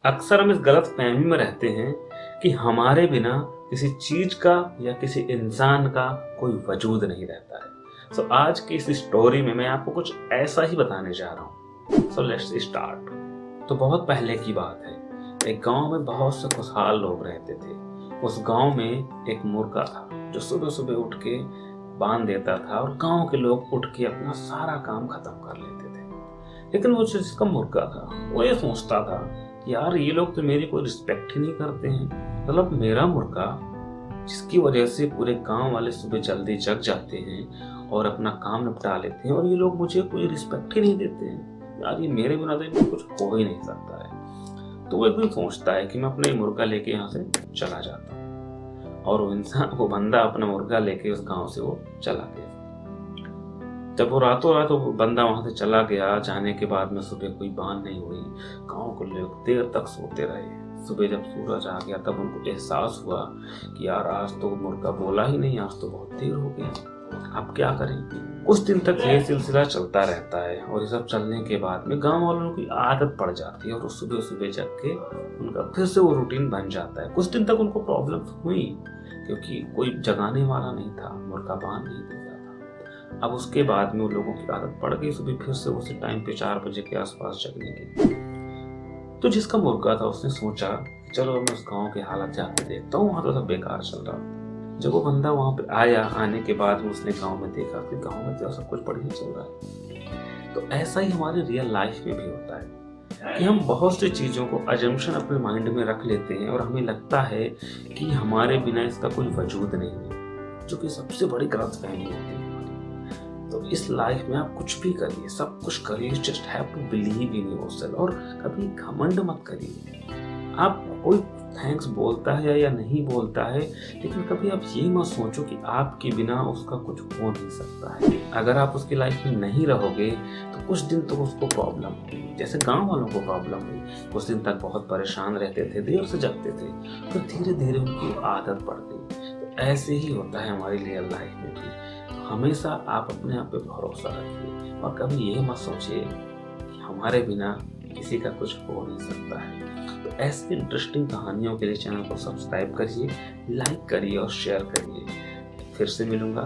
अक्सर हम इस गलतफहमी में रहते हैं कि हमारे बिना किसी चीज का या किसी इंसान का कोई वजूद नहीं रहता है। सो आज की इस स्टोरी में मैं आपको कुछ ऐसा ही बताने जा रहा हूँ। So let's start. तो बहुत पहले की बात है, एक गांव में बहुत से खुशहाल लोग रहते थे। उस गांव में एक मुर्गा था जो सुबह सुबह उठ के बांध देता था और गांव के लोग उठ के अपना सारा काम खत्म कर लेते थे। लेकिन वो जिसका मुर्गा था वो ये सोचता था कि यार ये लोग तो मेरी कोई रिस्पेक्ट ही नहीं करते हैं। मतलब मेरा मुर्गा जिसकी वजह से पूरे गांव वाले सुबह जल्दी जग जाते हैं और अपना काम निपटा लेते हैं, और ये लोग मुझे कोई रिस्पेक्ट ही नहीं देते हैं। यार ये मेरे बिना तो इनको कुछ हो ही नहीं सकता है। तो वो एक दिन सोचता है कि मैं अपना ये मुर्गा लेके यहाँ से चला जाता हूँ। और वो बंदा अपना मुर्गा लेके उस गांव से वो चला गया। जब वो रातों रात वो बंदा वहां से चला गया, जाने के बाद में सुबह कोई बात नहीं हुई। गांव के लोग देर तक सोते रहे। सुबह जब सूरज आ गया तब उनको एहसास हुआ कि यार आज तो मुर्गा बोला ही नहीं, आज तो बहुत देर हो गई, अब क्या करें। कुछ दिन तक ये सिलसिला चलता रहता है और ये सब चलने के बाद में गांव वालों की आदत पड़ जाती है और सुबह सुबह जग के उनका फिर से वो रूटीन बन जाता है। कुछ दिन तक उनको प्रॉब्लम हुई क्योंकि कोई जगाने वाला नहीं था, मुर्गा बांध नहीं देता था। अब उसके बाद में उन लोगों की आदत पड़ गई सुबह फिर से उसी टाइम पे 4 बजे के आसपास जगने की। तो जिसका मुर्गा था उसने सोचा चलो मैं उस गांव के हालत जाके देखता हूँ, वहां तो सब बेकार चल रहा। जब वो बंदा वहां पे आया, आने के बाद उसने गांव में देखा कि गांव में तो सब कुछ बढ़िया चल रहा है। तो ऐसा ही हमारे रियल लाइफ में भी होता है कि हम बहुत सी चीजों को अजम्पशन अपने माइंड में रख लेते हैं और हमें लगता है कि हमारे बिना इसका कोई वजूद नहीं है, जो कि सबसे बड़ी गलतफहमी होती है। तो इस लाइफ में आप कुछ भी करिए, सब कुछ करिए, just have to believe in yourself. और कभी घमंड मत करिए। आप कोई थैंक्स बोलता है या नहीं बोलता है, लेकिन कभी आप ये मत सोचो कि आपके बिना उसका कुछ हो नहीं सकता है। अगर आप उसकी लाइफ में नहीं रहोगे तो कुछ दिन तो उसको प्रॉब्लम होगी, जैसे गांव वालों को प्रॉब्लम हुई। कुछ दिन तक बहुत परेशान रहते थे, देर से जगते थे, फिर धीरे धीरे उनकी आदत पड़ गई। तो ऐसे ही होता है हमारी रियल लाइफ में भी। हमेशा आप अपने आप पे भरोसा रखिए और कभी ये मत सोचिए कि हमारे बिना किसी का कुछ हो नहीं सकता है। तो ऐसी इंटरेस्टिंग कहानियों के लिए चैनल को सब्सक्राइब करिए, लाइक करिए और शेयर करिए। फिर से मिलूंगा